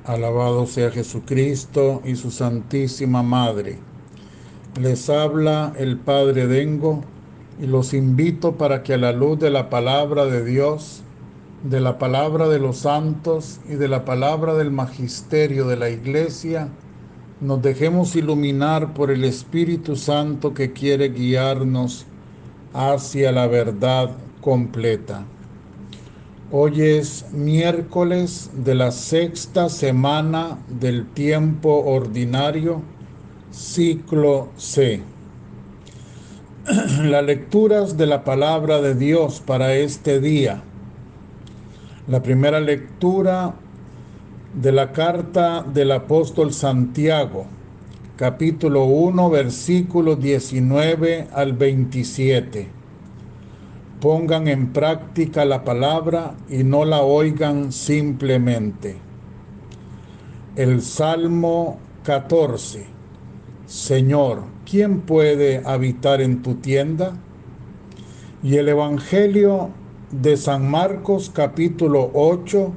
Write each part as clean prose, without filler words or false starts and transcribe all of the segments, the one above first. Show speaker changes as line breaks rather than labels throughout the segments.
Alabado sea Jesucristo y su Santísima Madre. Les habla el Padre Dengo y los invito para que a la luz de la palabra de Dios, de la palabra de los santos y de la palabra del magisterio de la Iglesia, nos dejemos iluminar por el Espíritu Santo que quiere guiarnos hacia la verdad completa. Hoy es miércoles de la sexta semana del tiempo ordinario, ciclo C. Las lecturas de la palabra de Dios para este día. La primera lectura de la carta del apóstol Santiago, capítulo 1, versículos 19 al 27. Pongan en práctica la palabra y no la oigan simplemente. El Salmo 14. Señor, ¿quién puede habitar en tu tienda? Y el Evangelio de San Marcos, capítulo 8,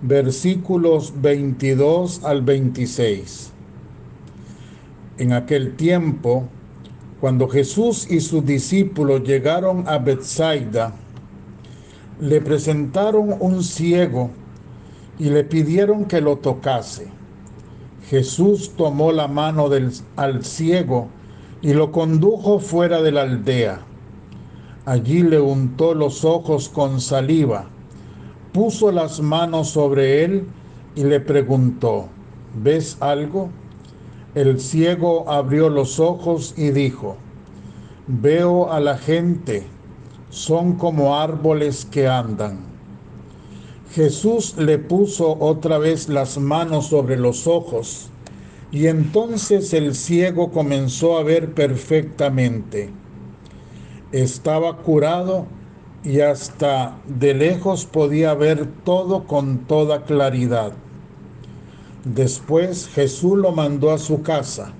versículos 22 al 26. En aquel tiempo, cuando Jesús y sus discípulos llegaron a Betsaida, le presentaron un ciego y le pidieron que lo tocase. Jesús tomó la mano al ciego y lo condujo fuera de la aldea. Allí le untó los ojos con saliva, puso las manos sobre él y le preguntó, ¿ves algo? El ciego abrió los ojos y dijo, veo a la gente, son como árboles que andan. Jesús le puso otra vez las manos sobre los ojos, y entonces el ciego comenzó a ver perfectamente. Estaba curado y hasta de lejos podía ver todo con toda claridad. Después Jesús lo mandó a su casa,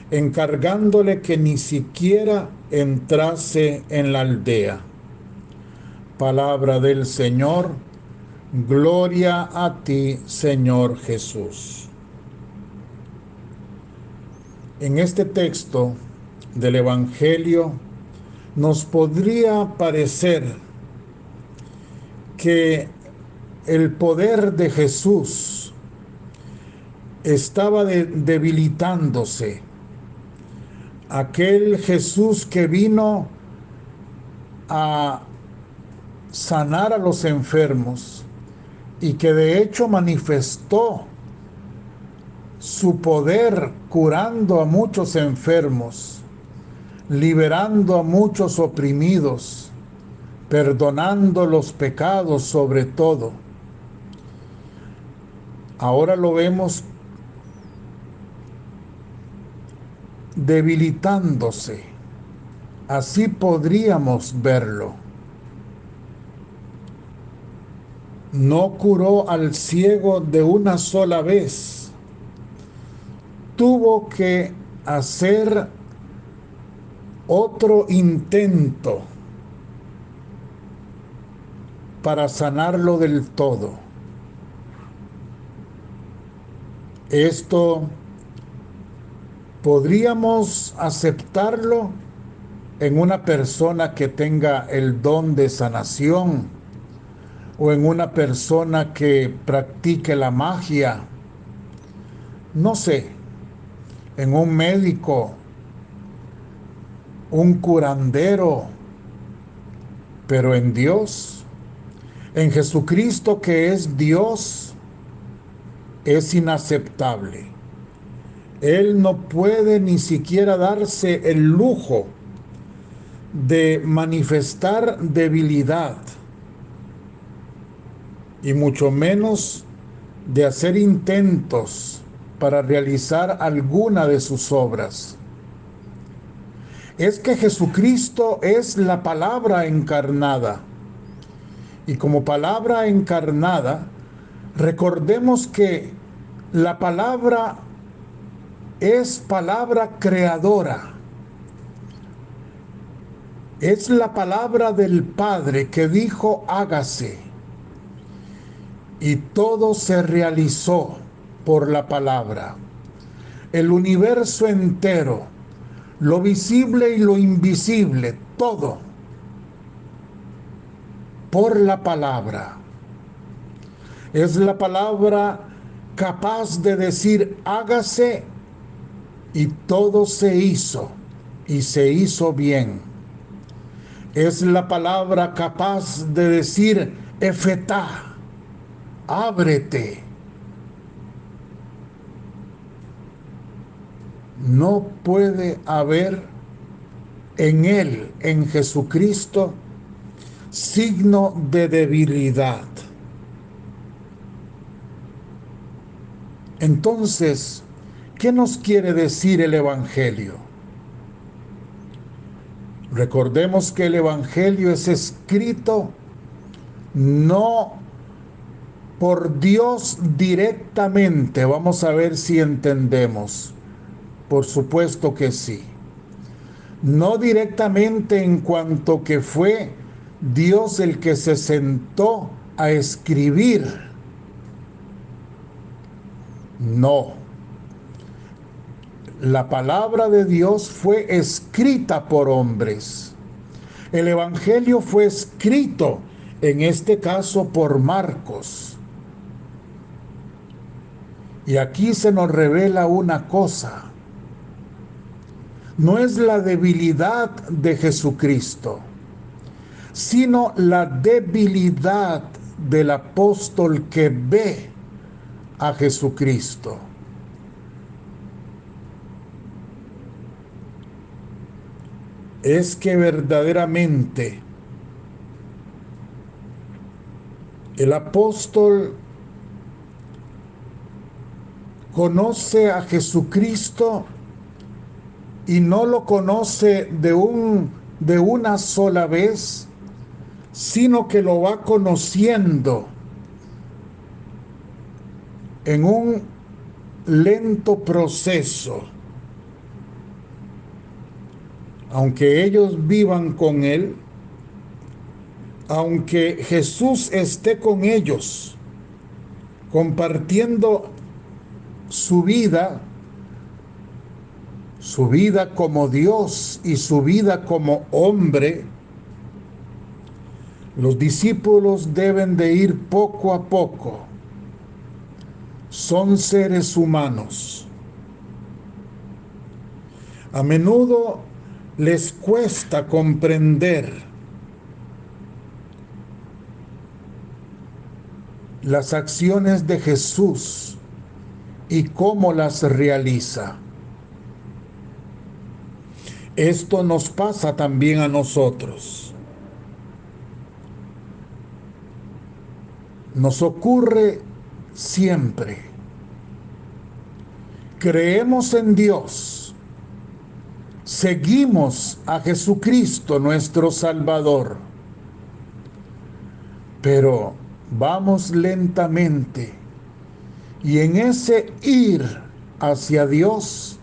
encargándole que ni siquiera entrase en la aldea. Palabra del Señor. Gloria a ti, Señor Jesús. En este texto del Evangelio nos podría parecer que el poder de Jesús estaba debilitándose. Aquel Jesús que vino a sanar a los enfermos y que de hecho manifestó su poder curando a muchos enfermos, liberando a muchos oprimidos, perdonando los pecados sobre todo. Ahora lo vemos debilitándose. Así podríamos verlo. No curó al ciego de una sola vez. Tuvo que hacer otro intento para sanarlo del todo. Esto podríamos aceptarlo en una persona que tenga el don de sanación o en una persona que practique la magia, no sé, en un médico, un curandero, pero en Dios, en Jesucristo que es Dios, es inaceptable. Él no puede ni siquiera darse el lujo de manifestar debilidad y mucho menos de hacer intentos para realizar alguna de sus obras. Es que Jesucristo es la palabra encarnada. Y como palabra encarnada, recordemos que la palabra es palabra creadora. Es la palabra del Padre que dijo hágase. Y todo se realizó. por la palabra. El universo entero, lo visible y lo invisible, todo por la palabra. Es la palabra capaz de decir hágase y todo se hizo y se hizo bien. Es la palabra capaz de decir efetá, ábrete. No puede haber en Él, en Jesucristo, signo de debilidad. Entonces, ¿qué nos quiere decir el Evangelio? Recordemos que el Evangelio es escrito no por Dios directamente. Vamos a ver si entendemos. Por supuesto que sí. No directamente en cuanto que fue Dios el que se sentó a escribir. No. La palabra de Dios fue escrita por hombres. El Evangelio fue escrito, en este caso, por Marcos. Y aquí se nos revela una cosa. No es la debilidad de Jesucristo, sino la debilidad del apóstol que ve a Jesucristo. Es que verdaderamente el apóstol conoce a Jesucristo y no lo conoce de una sola vez, sino que lo va conociendo en un lento proceso. Aunque ellos vivan con Él, aunque Jesús esté con ellos, compartiendo su vida como Dios y su vida como hombre, los discípulos deben de ir poco a poco. Son seres humanos. A menudo les cuesta comprender las acciones de Jesús y cómo las realiza. Esto nos pasa también a nosotros. Nos ocurre siempre. Creemos en Dios. Seguimos a Jesucristo, nuestro Salvador. Pero vamos lentamente. Y en ese ir hacia Dios,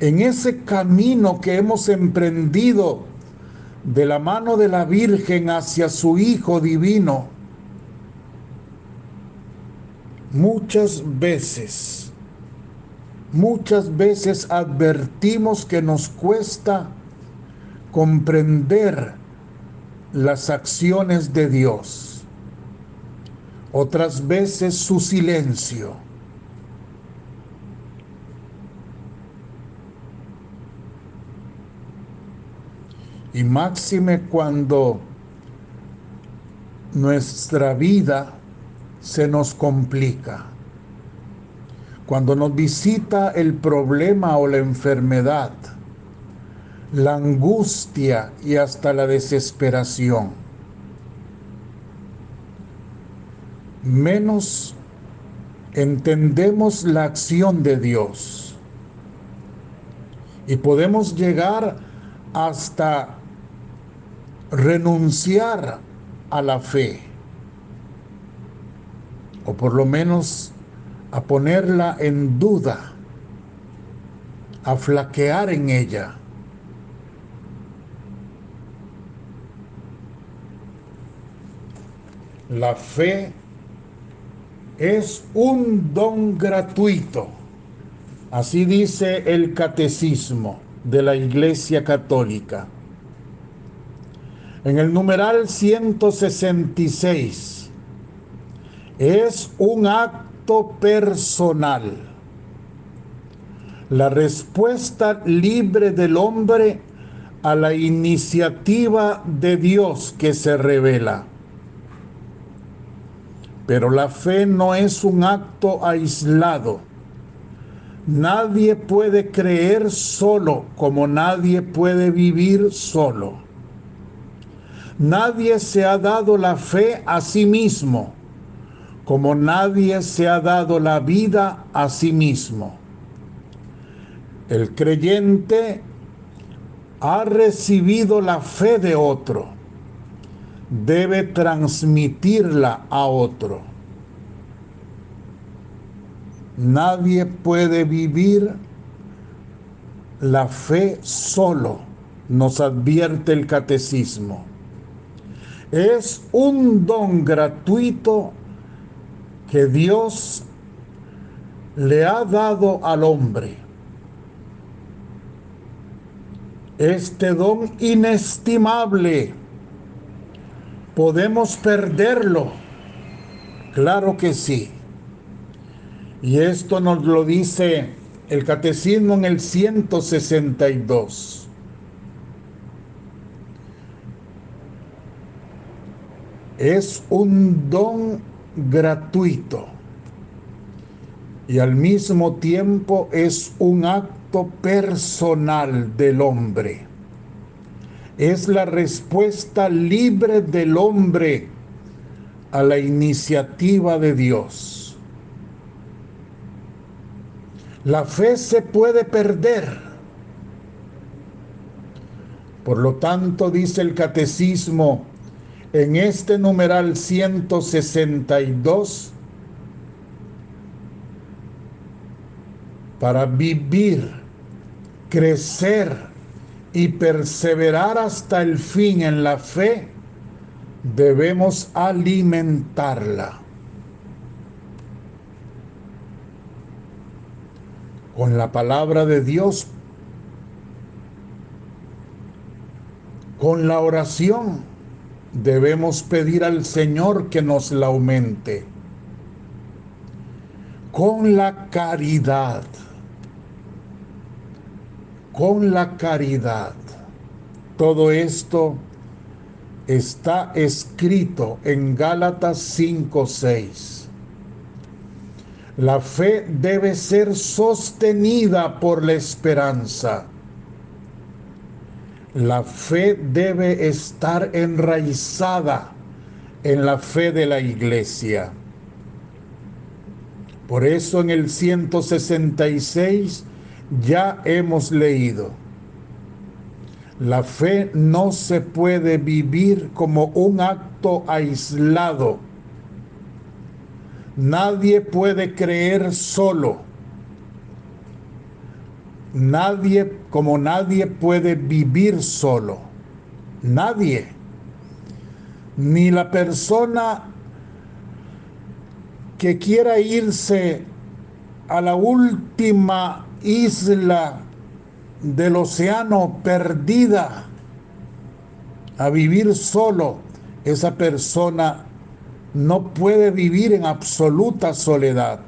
en ese camino que hemos emprendido de la mano de la Virgen hacia su Hijo divino, muchas veces advertimos que nos cuesta comprender las acciones de Dios. Otras veces su silencio. Y máxime cuando nuestra vida se nos complica. Cuando nos visita el problema o la enfermedad, la angustia y hasta la desesperación. Menos entendemos la acción de Dios. Y podemos llegar hasta renunciar a la fe, o por lo menos a ponerla en duda, a flaquear en ella. La fe es un don gratuito. Así dice el Catecismo de la Iglesia Católica. En el numeral 166, es un acto personal. La respuesta libre del hombre a la iniciativa de Dios que se revela. Pero la fe no es un acto aislado. Nadie puede creer solo, como nadie puede vivir solo. Nadie se ha dado la fe a sí mismo, como nadie se ha dado la vida a sí mismo. El creyente ha recibido la fe de otro, debe transmitirla a otro. Nadie puede vivir la fe solo, nos advierte el Catecismo. Es un don gratuito que Dios le ha dado al hombre. Este don inestimable, ¿podemos perderlo? Claro que sí. Y esto nos lo dice el Catecismo en el 162. Es un don gratuito y al mismo tiempo es un acto personal del hombre. Es la respuesta libre del hombre a la iniciativa de Dios. La fe se puede perder. Por lo tanto, dice el Catecismo en este numeral 162, para vivir, crecer y perseverar hasta el fin en la fe, debemos alimentarla con la palabra de Dios, con la oración. Debemos pedir al Señor que nos la aumente, con la caridad, con la caridad. Todo esto está escrito en Gálatas 5:6. La fe debe ser sostenida por la esperanza. La fe debe estar enraizada en la fe de la Iglesia. Por eso en el 166 ya hemos leído: la fe no se puede vivir como un acto aislado. Nadie puede creer solo. Nadie puede vivir solo. Nadie. Ni la persona que quiera irse a la última isla del océano perdida a vivir solo, esa persona no puede vivir en absoluta soledad.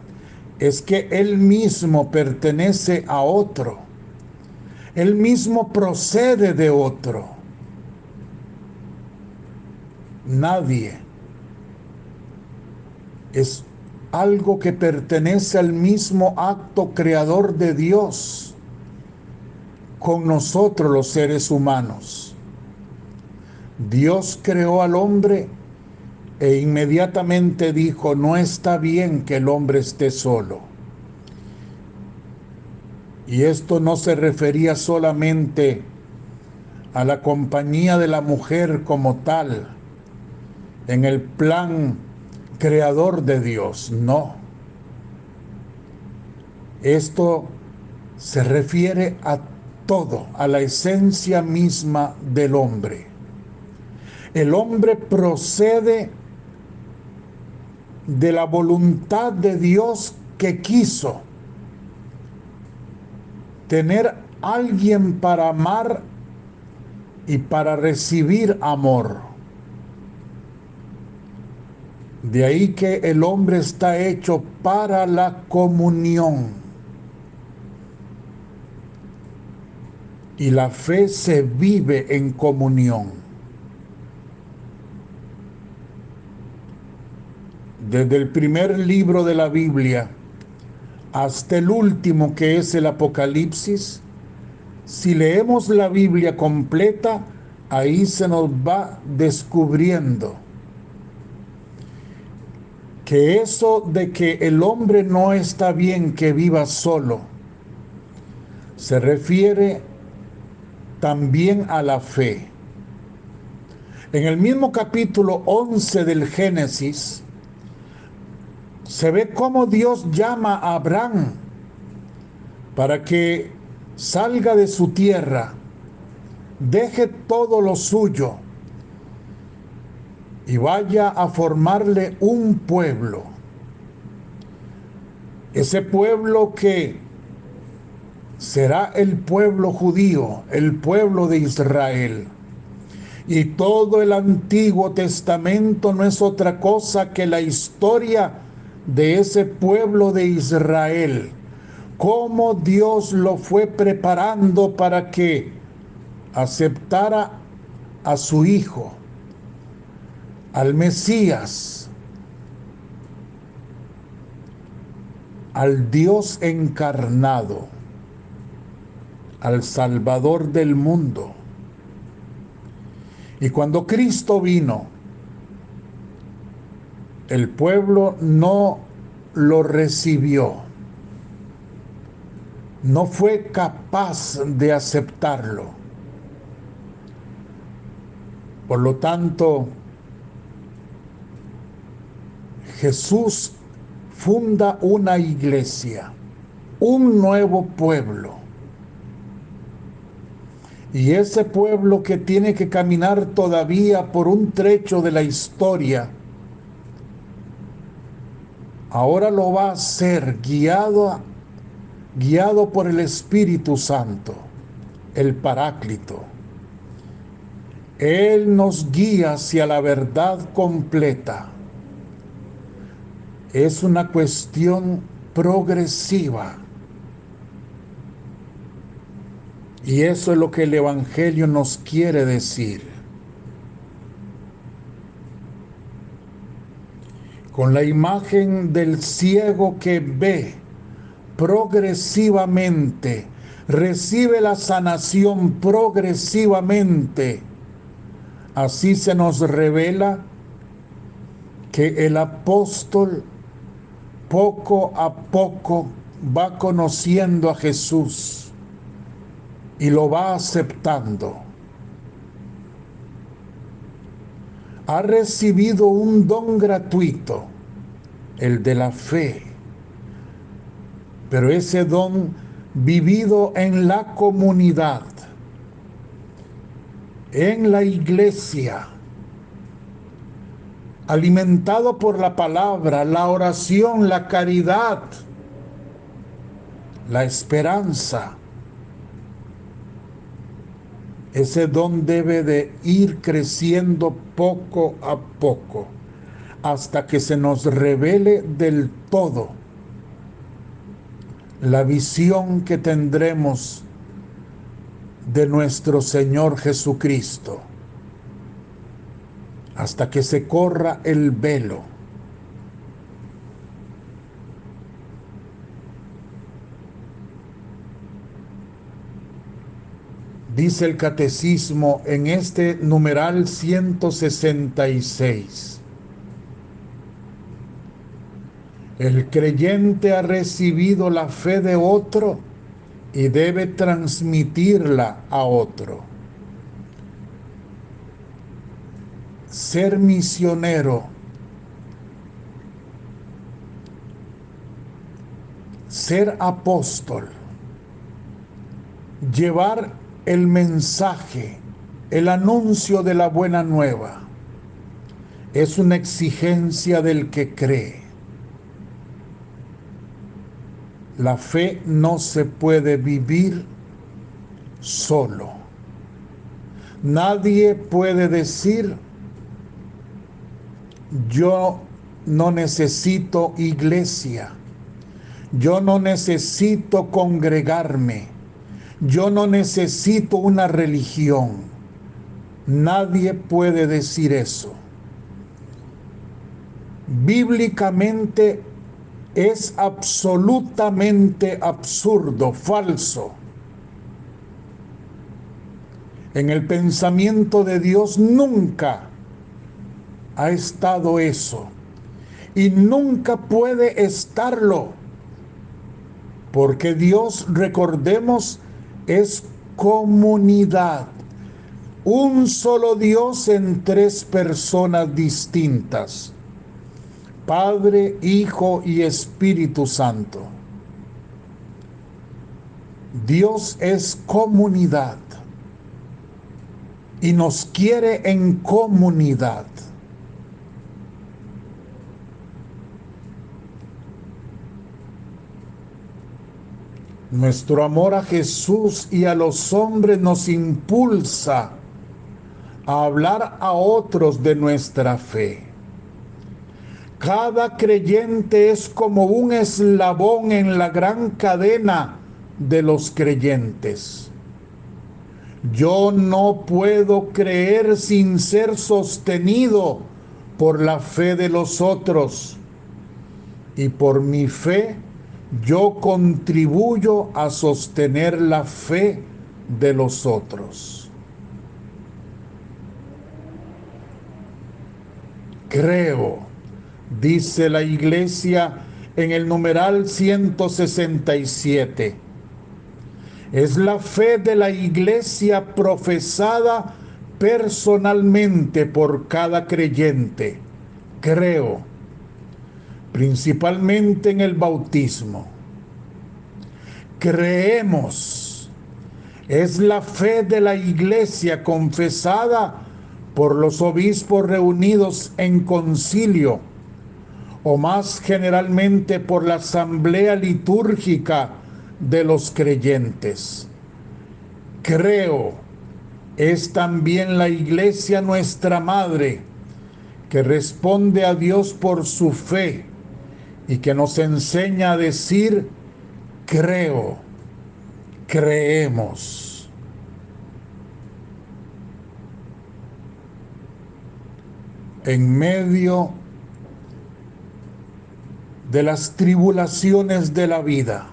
Es que él mismo pertenece a otro. Él mismo procede de otro. Nadie. Es algo que pertenece al mismo acto creador de Dios con nosotros los seres humanos. Dios creó al hombre e inmediatamente dijo: no está bien que el hombre esté solo. Y esto no se refería solamente a la compañía de la mujer como tal, en el plan creador de Dios, no. Esto se refiere a todo, a la esencia misma del hombre. El hombre procede de la voluntad de Dios que quiso tener alguien para amar y para recibir amor. De ahí que el hombre está hecho para la comunión. Y la fe se vive en comunión. Desde el primer libro de la Biblia hasta el último, que es el Apocalipsis, si leemos la Biblia completa, ahí se nos va descubriendo que eso de que el hombre no está bien que viva solo, se refiere también a la fe. En el mismo capítulo 11 del Génesis, se ve cómo Dios llama a Abraham para que salga de su tierra, deje todo lo suyo y vaya a formarle un pueblo. Ese pueblo que será el pueblo judío, el pueblo de Israel. Y todo el Antiguo Testamento no es otra cosa que la historia de ese pueblo de Israel. Cómo Dios lo fue preparando para que aceptara a su Hijo, al Mesías, al Dios encarnado, al Salvador del mundo. Y cuando Cristo vino, el pueblo no lo recibió, no fue capaz de aceptarlo. Por lo tanto, Jesús funda una iglesia, un nuevo pueblo. Y ese pueblo que tiene que caminar todavía por un trecho de la historia, ahora lo va a hacer guiado por el Espíritu Santo, el Paráclito. Él nos guía hacia la verdad completa. Es una cuestión progresiva. Y eso es lo que el Evangelio nos quiere decir. Con la imagen del ciego que ve progresivamente, recibe la sanación progresivamente, así se nos revela que el apóstol poco a poco va conociendo a Jesús y lo va aceptando. Ha recibido un don gratuito, el de la fe, pero ese don vivido en la comunidad, en la iglesia, alimentado por la palabra, la oración, la caridad, la esperanza. Ese don debe de ir creciendo poco a poco, hasta que se nos revele del todo la visión que tendremos de nuestro Señor Jesucristo, hasta que se corra el velo. Dice el Catecismo en este numeral 166. El creyente ha recibido la fe de otro y debe transmitirla a otro. Ser misionero, ser apóstol, llevar el mensaje, el anuncio de la buena nueva, es una exigencia del que cree. La fe no se puede vivir solo. Nadie puede decir: yo no necesito iglesia, yo no necesito congregarme, yo no necesito una religión. Nadie puede decir eso. Bíblicamente es absolutamente absurdo, falso. En el pensamiento de Dios nunca ha estado eso y nunca puede estarlo, porque Dios, recordemos, es comunidad, un solo Dios en tres personas distintas: Padre, Hijo y Espíritu Santo. Dios es comunidad y nos quiere en comunidad. Nuestro amor a Jesús y a los hombres nos impulsa a hablar a otros de nuestra fe. Cada creyente es como un eslabón en la gran cadena de los creyentes. Yo no puedo creer sin ser sostenido por la fe de los otros, y por mi fe yo contribuyo a sostener la fe de los otros. Creo, dice la Iglesia en el numeral 167. Es la fe de la Iglesia profesada personalmente por cada creyente. Creo, principalmente en el bautismo. Creemos, es la fe de la Iglesia confesada por los obispos reunidos en concilio, o más generalmente por la asamblea litúrgica de los creyentes. Creo, es también la Iglesia nuestra Madre, que responde a Dios por su fe y que nos enseña a decir: creo, creemos. En medio de las tribulaciones de la vida,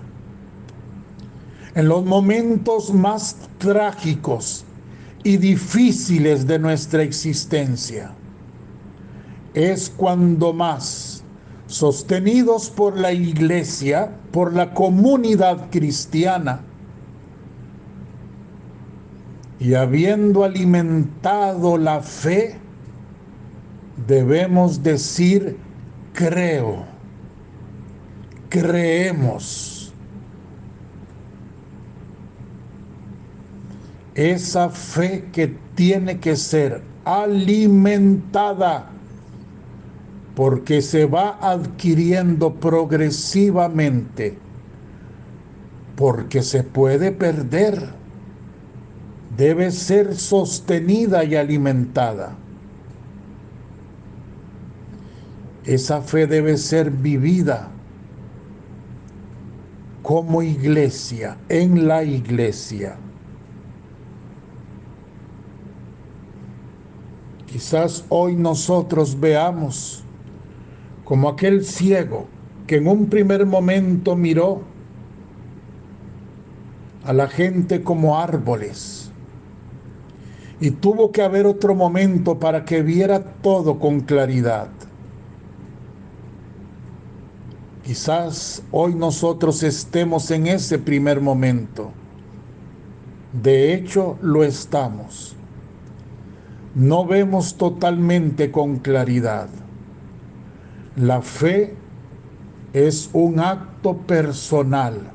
en los momentos más trágicos y difíciles de nuestra existencia, es cuando más, sostenidos por la Iglesia, por la comunidad cristiana, y habiendo alimentado la fe, debemos decir: creo, creemos. Esa fe que tiene que ser alimentada, porque se va adquiriendo progresivamente, porque se puede perder, debe ser sostenida y alimentada. Esa fe debe ser vivida como iglesia, en la iglesia. Quizás hoy nosotros veamos como aquel ciego que en un primer momento miró a la gente como árboles, y tuvo que haber otro momento para que viera todo con claridad. Quizás hoy nosotros estemos en ese primer momento. De hecho, lo estamos. No vemos totalmente con claridad. La fe es un acto personal,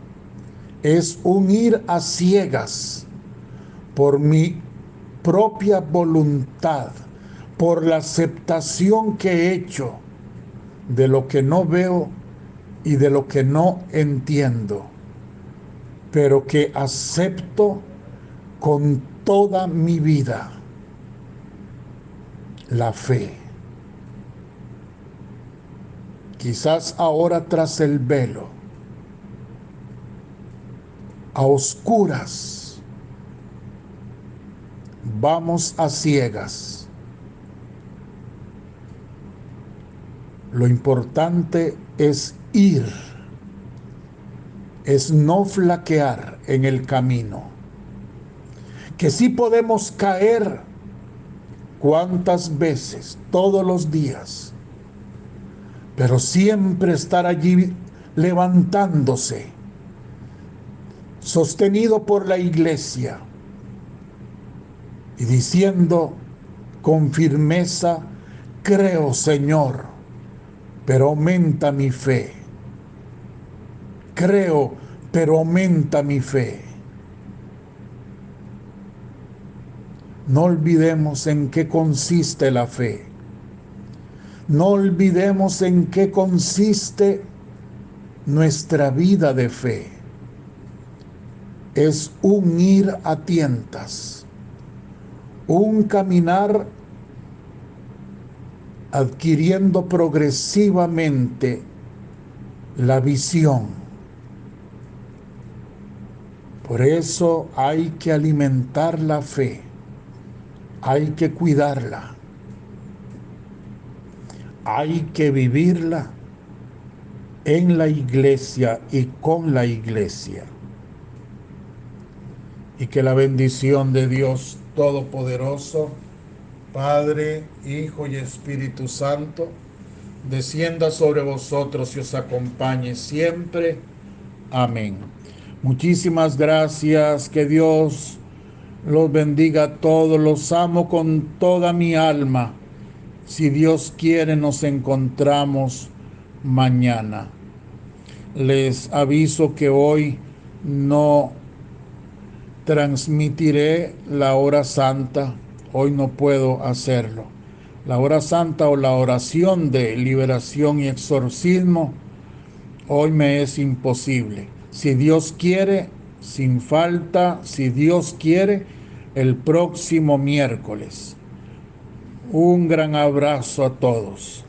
es un ir a ciegas por mi propia voluntad, por la aceptación que he hecho de lo que no veo y de lo que no entiendo, pero que acepto con toda mi vida la fe. Quizás ahora tras el velo, a oscuras, vamos a ciegas. Lo importante es ir, es no flaquear en el camino. Que sí podemos caer, cuántas veces, todos los días, pero siempre estar allí levantándose, sostenido por la iglesia y diciendo con firmeza: creo, Señor, pero aumenta mi fe. Creo, pero aumenta mi fe. No olvidemos en qué consiste la fe. No olvidemos en qué consiste nuestra vida de fe. Es un ir a tientas, un caminar adquiriendo progresivamente la visión. Por eso hay que alimentar la fe, hay que cuidarla, hay que vivirla en la iglesia y con la iglesia. Y que la bendición de Dios Todopoderoso, Padre, Hijo y Espíritu Santo, descienda sobre vosotros y os acompañe siempre. Amén. Muchísimas gracias. Que Dios los bendiga a todos. Los amo con toda mi alma. Si Dios quiere, nos encontramos mañana. Les aviso que hoy no transmitiré la hora santa. Hoy no puedo hacerlo. La hora santa o la oración de liberación y exorcismo hoy me es imposible. Si Dios quiere, sin falta, si Dios quiere, el próximo miércoles. Un gran abrazo a todos.